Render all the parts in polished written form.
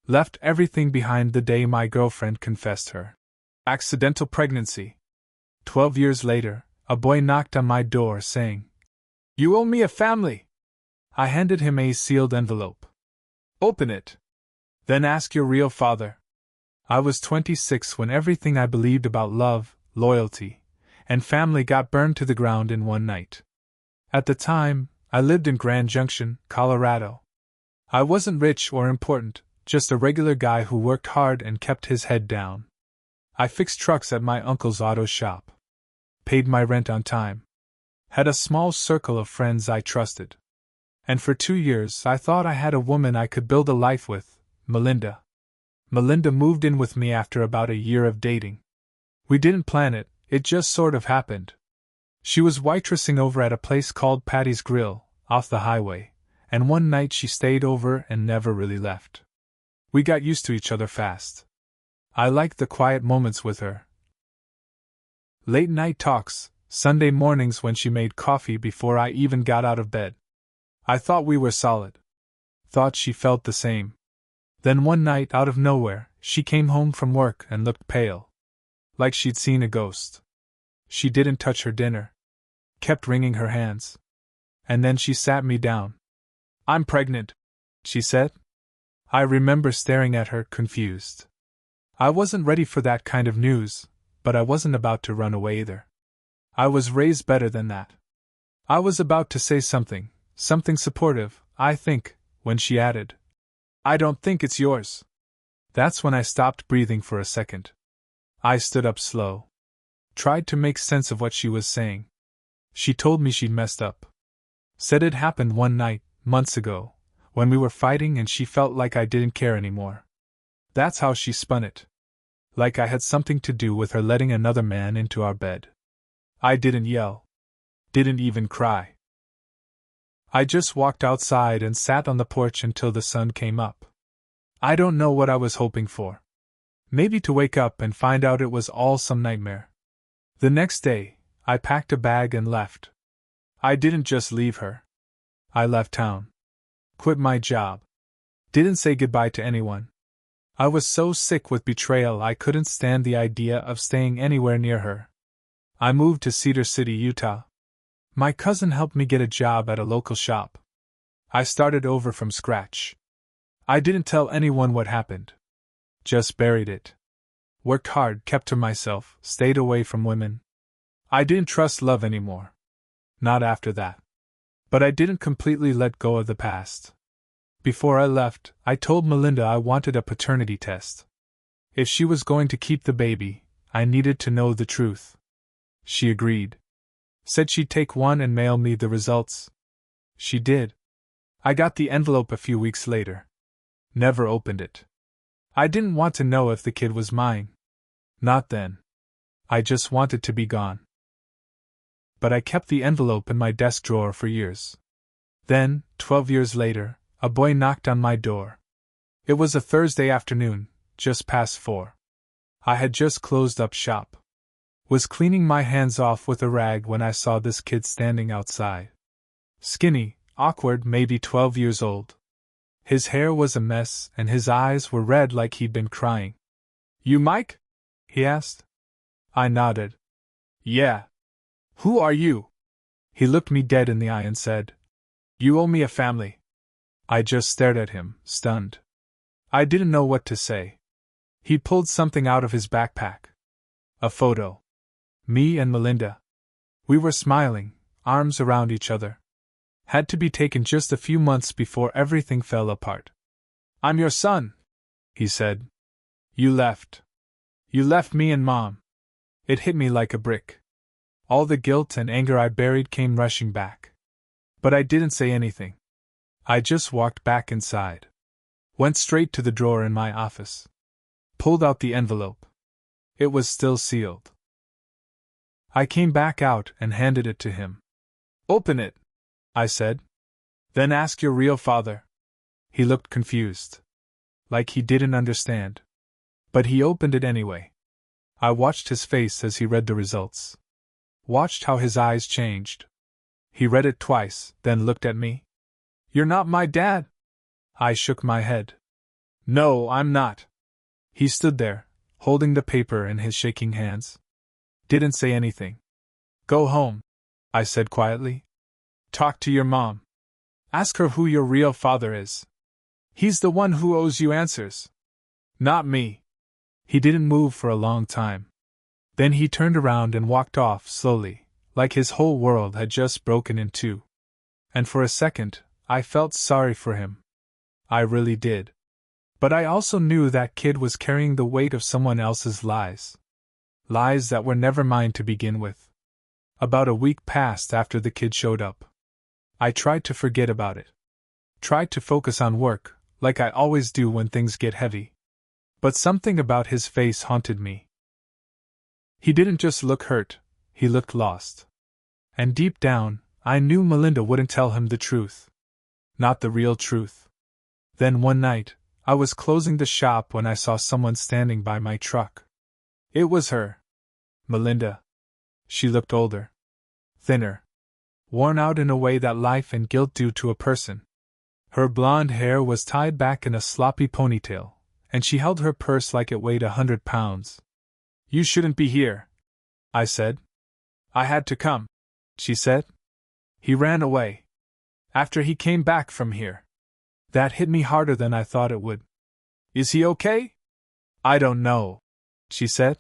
Left everything behind the day my girlfriend confessed her accidental pregnancy. 12 years later, a boy knocked on my door saying, "You owe me a family." I handed him a sealed envelope. "Open it. Then ask your real father." I was 26 when everything I believed about love, loyalty, and family got burned to the ground in one night. At the time, I lived in Grand Junction, Colorado. I wasn't rich or important, just a regular guy who worked hard and kept his head down. I fixed trucks at my uncle's auto shop. Paid my rent on time. Had a small circle of friends I trusted. And for 2 years I thought I had a woman I could build a life with, Melinda. Melinda moved in with me after about a year of dating. We didn't plan it, it just sort of happened. She was waitressing over at a place called Patty's Grill, off the highway, and one night she stayed over and never really left. We got used to each other fast. I liked the quiet moments with her. Late night talks, Sunday mornings when she made coffee before I even got out of bed. I thought we were solid. Thought she felt the same. Then one night, out of nowhere, she came home from work and looked pale. Like she'd seen a ghost. She didn't touch her dinner. Kept wringing her hands. And then she sat me down. "I'm pregnant," she said. I remember staring at her, confused. I wasn't ready for that kind of news, but I wasn't about to run away either. I was raised better than that. I was about to say something supportive, I think, when she added, "I don't think it's yours." That's when I stopped breathing for a second. I stood up slow. Tried to make sense of what she was saying. She told me she'd messed up. Said it happened one night, months ago, when we were fighting and she felt like I didn't care anymore. That's how she spun it. Like I had something to do with her letting another man into our bed. I didn't yell. Didn't even cry. I just walked outside and sat on the porch until the sun came up. I don't know what I was hoping for. Maybe to wake up and find out it was all some nightmare. The next day, I packed a bag and left. I didn't just leave her. I left town. Quit my job. Didn't say goodbye to anyone. I was so sick with betrayal I couldn't stand the idea of staying anywhere near her. I moved to Cedar City, Utah. My cousin helped me get a job at a local shop. I started over from scratch. I didn't tell anyone what happened. Just buried it. Worked hard, kept to myself, stayed away from women. I didn't trust love anymore. Not after that. But I didn't completely let go of the past. Before I left, I told Melinda I wanted a paternity test. If she was going to keep the baby, I needed to know the truth. She agreed. Said she'd take one and mail me the results. She did. I got the envelope a few weeks later. Never opened it. I didn't want to know if the kid was mine. Not then. I just wanted to be gone. But I kept the envelope in my desk drawer for years. Then, 12 years later, a boy knocked on my door. It was a Thursday afternoon, just past 4. I had just closed up shop. Was cleaning my hands off with a rag when I saw this kid standing outside. Skinny, awkward, maybe 12 years old. His hair was a mess and his eyes were red like he'd been crying. "You Mike?" he asked. I nodded. "Yeah. Who are you?" He looked me dead in the eye and said, "You owe me a family." I just stared at him, stunned. I didn't know what to say. He pulled something out of his backpack. A photo. Me and Melinda. We were smiling, arms around each other. Had to be taken just a few months before everything fell apart. "I'm your son," he said. "You left. You left me and Mom." It hit me like a brick. All the guilt and anger I buried came rushing back. But I didn't say anything. I just walked back inside. Went straight to the drawer in my office. Pulled out the envelope. It was still sealed. I came back out and handed it to him. "Open it," I said. "Then ask your real father." He looked confused. Like he didn't understand. But he opened it anyway. I watched his face as he read the results. Watched how his eyes changed. He read it twice, then looked at me. "You're not my dad?" I shook my head. No, I'm not. He stood there, holding the paper in his shaking hands. Didn't say anything. Go home, I said quietly. Talk to your mom. Ask her who your real father is. He's the one who owes you answers. Not me. He didn't move for a long time. Then he turned around and walked off slowly, like his whole world had just broken in two. And for a second, I felt sorry for him. I really did. But I also knew that kid was carrying the weight of someone else's lies. Lies that were never mine to begin with. About a week passed after the kid showed up. I tried to forget about it. Tried to focus on work, like I always do when things get heavy. But something about his face haunted me. He didn't just look hurt, he looked lost. And deep down, I knew Melinda wouldn't tell him the truth. Not the real truth. Then one night, I was closing the shop when I saw someone standing by my truck. It was her. Melinda. She looked older. Thinner. Worn out in a way that life and guilt do to a person. Her blonde hair was tied back in a sloppy ponytail, and she held her purse like it weighed 100 pounds. You shouldn't be here, I said. I had to come, she said. He ran away. After he came back from here. That hit me harder than I thought it would. Is he okay? I don't know, she said.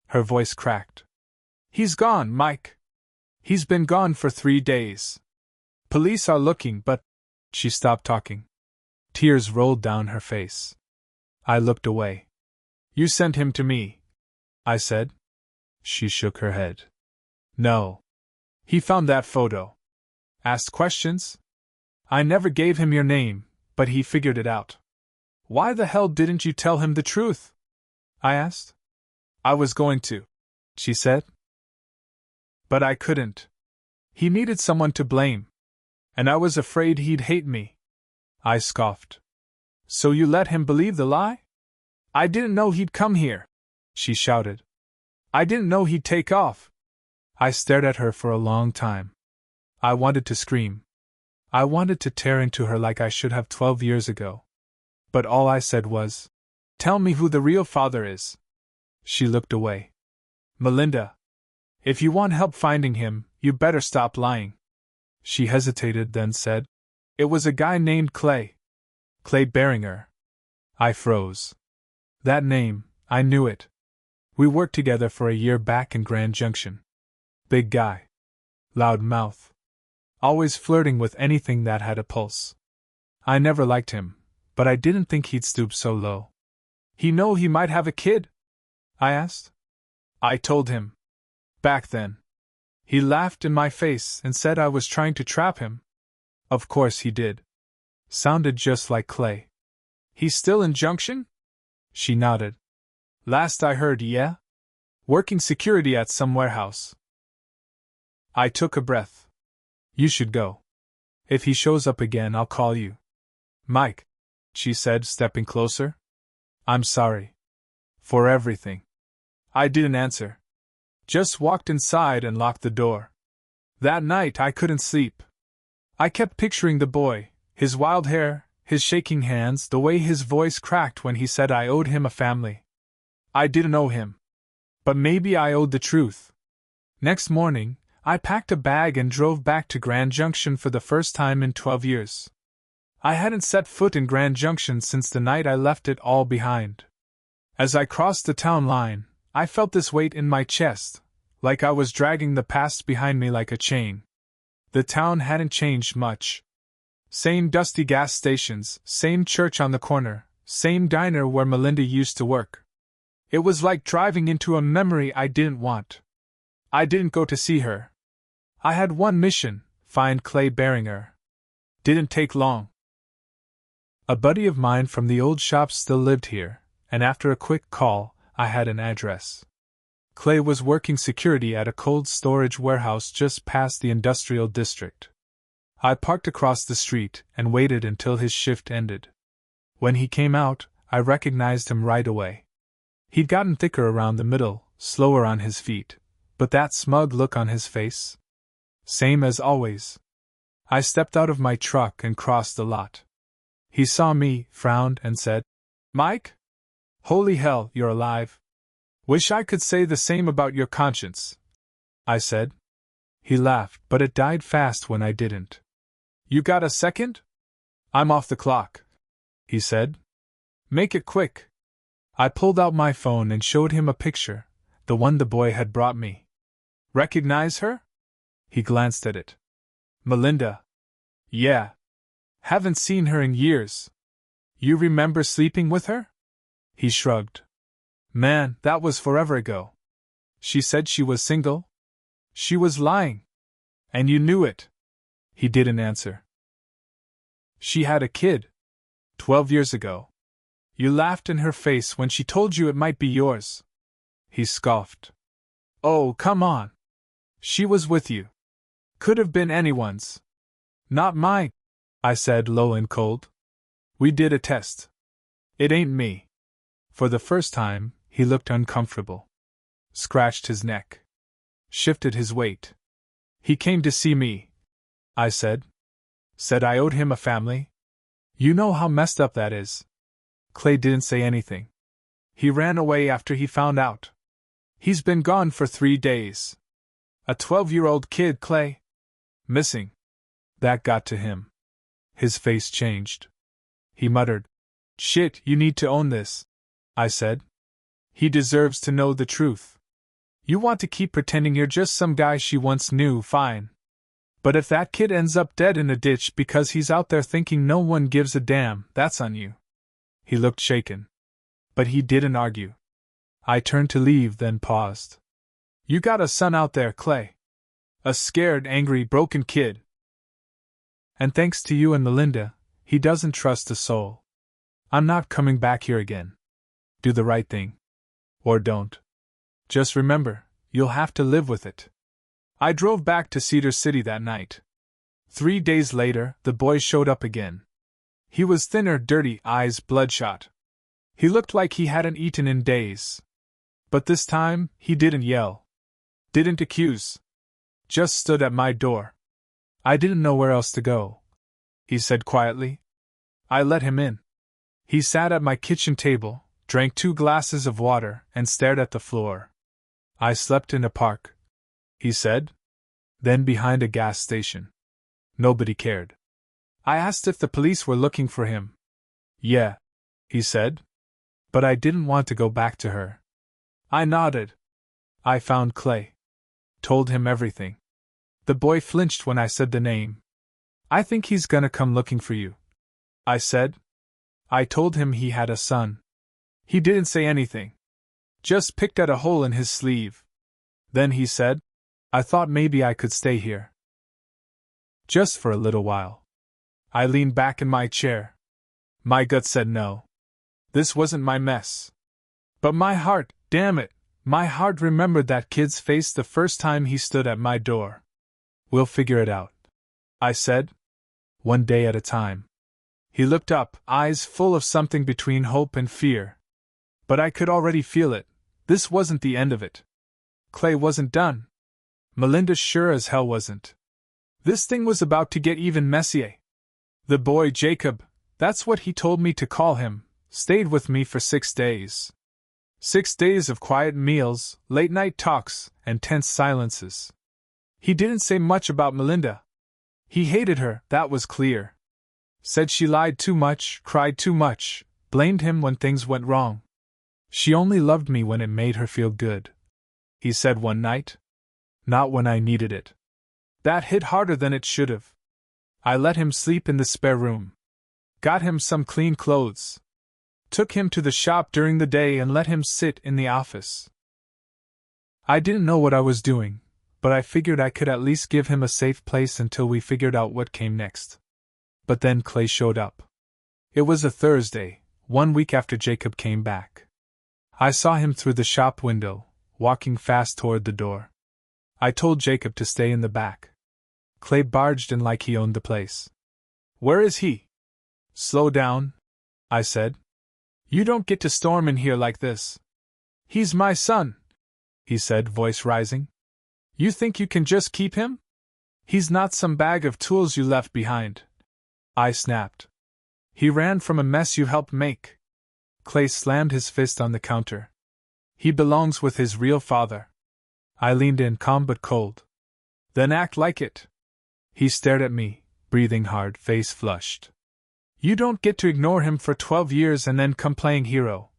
Her voice cracked. He's gone, Mike. He's been gone for 3 days. Police are looking, but... She stopped talking. Tears rolled down her face. I looked away. You sent him to me, I said. She shook her head. No. He found that photo. Asked questions? I never gave him your name, but he figured it out. Why the hell didn't you tell him the truth? I asked. I was going to, she said. But I couldn't. He needed someone to blame. And I was afraid he'd hate me. I scoffed. So you let him believe the lie? I didn't know he'd come here, she shouted. I didn't know he'd take off. I stared at her for a long time. I wanted to scream. I wanted to tear into her like I should have 12 years ago. But all I said was, tell me who the real father is. She looked away. Melinda, if you want help finding him, you better stop lying. She hesitated, then said, it was a guy named Clay. Clay Beringer. I froze. That name, I knew it. We worked together for a year back in Grand Junction. Big guy. Loud mouth. Always flirting with anything that had a pulse. I never liked him, but I didn't think he'd stoop so low. He know he might have a kid? I asked. I told him. Back then. He laughed in my face and said I was trying to trap him. Of course he did. Sounded just like Clay. He's still in Junction? She nodded. Last I heard, yeah? Working security at some warehouse. I took a breath. You should go. If he shows up again, I'll call you. Mike, she said, stepping closer. I'm sorry. For everything. I didn't answer. Just walked inside and locked the door. That night I couldn't sleep. I kept picturing the boy, his wild hair, his shaking hands, the way his voice cracked when he said I owed him a family. I didn't owe him. But maybe I owed the truth. Next morning, I packed a bag and drove back to Grand Junction for the first time in 12 years. I hadn't set foot in Grand Junction since the night I left it all behind. As I crossed the town line, I felt this weight in my chest, like I was dragging the past behind me like a chain. The town hadn't changed much. Same dusty gas stations, same church on the corner, same diner where Melinda used to work. It was like driving into a memory I didn't want. I didn't go to see her. I had one mission, find Clay Beringer. Didn't take long. A buddy of mine from the old shop still lived here, and after a quick call, I had an address. Clay was working security at a cold storage warehouse just past the industrial district. I parked across the street and waited until his shift ended. When he came out, I recognized him right away. He'd gotten thicker around the middle, slower on his feet, but that smug look on his face? Same as always. I stepped out of my truck and crossed the lot. He saw me, frowned, and said, Mike? Holy hell, you're alive. Wish I could say the same about your conscience, I said. He laughed, but it died fast when I didn't. You got a second? I'm off the clock, he said. Make it quick. I pulled out my phone and showed him a picture, the one the boy had brought me. Recognize her? He glanced at it. Melinda. Yeah. Haven't seen her in years. You remember sleeping with her? He shrugged. Man, that was forever ago. She said she was single? She was lying. And you knew it. He didn't answer. She had a kid. 12 years ago. You laughed in her face when she told you it might be yours. He scoffed. Oh, come on. She was with you. Could have been anyone's. Not mine, I said low and cold. We did a test. It ain't me. For the first time, he looked uncomfortable. Scratched his neck. Shifted his weight. He came to see me, I said. Said I owed him a family. You know how messed up that is. Clay didn't say anything. He ran away after he found out. He's been gone for 3 days. A 12-year-old kid, Clay. Missing. That got to him. His face changed. He muttered. Shit, you need to own this, I said. He deserves to know the truth. You want to keep pretending you're just some guy she once knew, fine. But if that kid ends up dead in a ditch because he's out there thinking no one gives a damn, that's on you. He looked shaken. But he didn't argue. I turned to leave, then paused. You got a son out there, Clay. A scared, angry, broken kid. And thanks to you and Melinda, he doesn't trust a soul. I'm not coming back here again. Do the right thing. Or don't. Just remember, you'll have to live with it. I drove back to Cedar City that night. 3 days later, the boy showed up again. He was thinner, dirty, eyes bloodshot. He looked like he hadn't eaten in days. But this time, he didn't yell. Didn't accuse. Just stood at my door. I didn't know where else to go. He said quietly. I let him in. He sat at my kitchen table, drank 2 glasses of water, and stared at the floor. I slept in a park, he said. Then behind a gas station. Nobody cared. I asked if the police were looking for him. Yeah, he said. But I didn't want to go back to her. I nodded. I found Clay. Told him everything. The boy flinched when I said the name. I think he's gonna come looking for you, I said. I told him he had a son. He didn't say anything. Just picked at a hole in his sleeve. Then he said, I thought maybe I could stay here. Just for a little while. I leaned back in my chair. My gut said no. This wasn't my mess. But my heart, damn it, my heart remembered that kid's face the first time he stood at my door. We'll figure it out, I said. One day at a time. He looked up, eyes full of something between hope and fear. But I could already feel it. This wasn't the end of it. Clay wasn't done. Melinda sure as hell wasn't. This thing was about to get even messier. The boy Jacob, that's what he told me to call him, stayed with me for 6 days. 6 days of quiet meals, late-night talks, and tense silences. He didn't say much about Melinda. He hated her, that was clear. Said she lied too much, cried too much, blamed him when things went wrong. She only loved me when it made her feel good. He said one night. Not when I needed it. That hit harder than it should have. I let him sleep in the spare room. Got him some clean clothes. Took him to the shop during the day and let him sit in the office. I didn't know what I was doing, but I figured I could at least give him a safe place until we figured out what came next. But then Clay showed up. It was a Thursday, 1 week after Jacob came back. I saw him through the shop window, walking fast toward the door. I told Jacob to stay in the back. Clay barged in like he owned the place. Where is he? Slow down, I said. You don't get to storm in here like this. He's my son, he said, voice rising. You think you can just keep him? He's not some bag of tools you left behind. I snapped. He ran from a mess you helped make. Clay slammed his fist on the counter. He belongs with his real father. I leaned in, calm but cold. Then act like it. He stared at me, breathing hard, face flushed. You don't get to ignore him for 12 years and then come playing hero,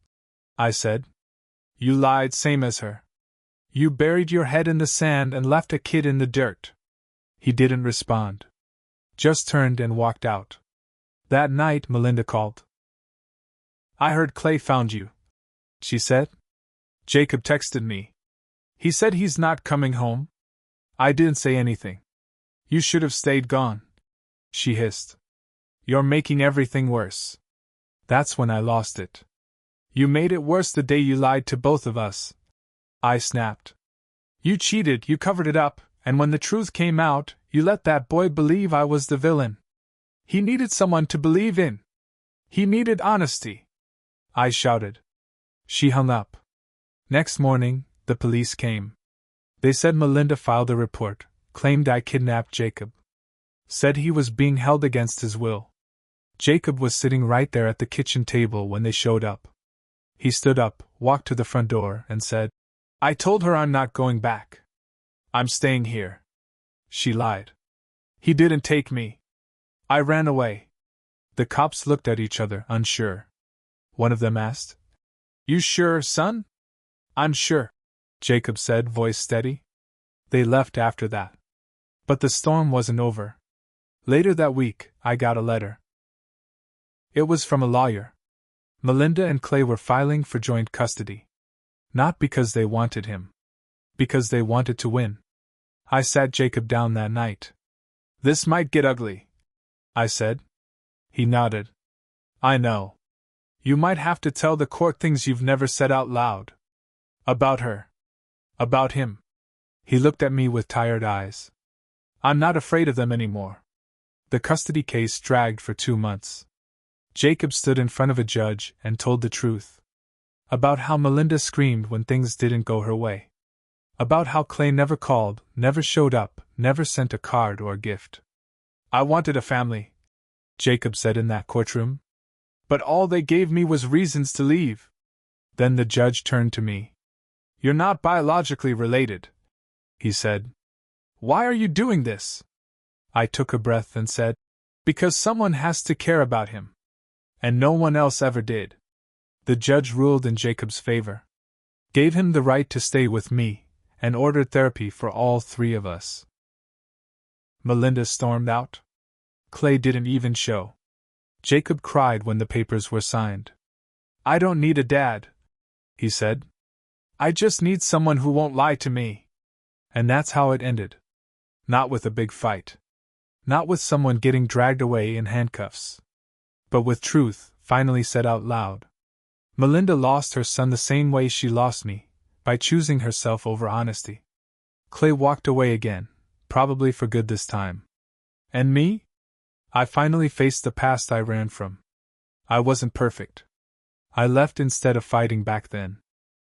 I said. You lied same as her. You buried your head in the sand and left a kid in the dirt. He didn't respond. Just turned and walked out. That night, Melinda called. I heard Clay found you, she said. Jacob texted me. He said he's not coming home. I didn't say anything. You should have stayed gone, she hissed. You're making everything worse. That's when I lost it. You made it worse the day you lied to both of us, I snapped. You cheated, you covered it up, and when the truth came out, you let that boy believe I was the villain. He needed someone to believe in. He needed honesty, I shouted. She hung up. Next morning, the police came. They said Melinda filed a report, claimed I kidnapped Jacob. Said he was being held against his will. Jacob was sitting right there at the kitchen table when they showed up. He stood up, walked to the front door, and said, I told her I'm not going back. I'm staying here. She lied. He didn't take me. I ran away. The cops looked at each other, unsure. One of them asked, You sure, son? I'm sure, Jacob said, voice steady. They left after that. But the storm wasn't over. Later that week, I got a letter. It was from a lawyer. Melinda and Clay were filing for joint custody. Not because they wanted him. Because they wanted to win. I sat Jacob down that night. This might get ugly, I said. He nodded. I know. You might have to tell the court things you've never said out loud. About her. About him. He looked at me with tired eyes. I'm not afraid of them anymore. The custody case dragged for 2 months. Jacob stood in front of a judge and told the truth. About how Melinda screamed when things didn't go her way. About how Clay never called, never showed up, never sent a card or a gift. I wanted a family, Jacob said in that courtroom. But all they gave me was reasons to leave. Then the judge turned to me. You're not biologically related, he said. Why are you doing this? I took a breath and said, Because someone has to care about him. And no one else ever did. The judge ruled in Jacob's favor. Gave him the right to stay with me, and ordered therapy for all 3 of us. Melinda stormed out. Clay didn't even show. Jacob cried when the papers were signed. I don't need a dad, he said. I just need someone who won't lie to me. And that's how it ended. Not with a big fight. Not with someone getting dragged away in handcuffs. But with truth, finally said out loud. Melinda lost her son the same way she lost me, by choosing herself over honesty. Clay walked away again, probably for good this time. And me? I finally faced the past I ran from. I wasn't perfect. I left instead of fighting back then.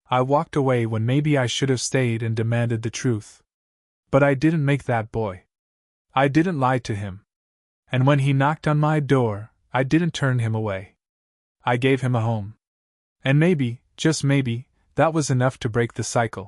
I walked away when maybe I should have stayed and demanded the truth. But I didn't make that boy. I didn't lie to him. And when he knocked on my door, I didn't turn him away. I gave him a home. And maybe, just maybe, that was enough to break the cycle.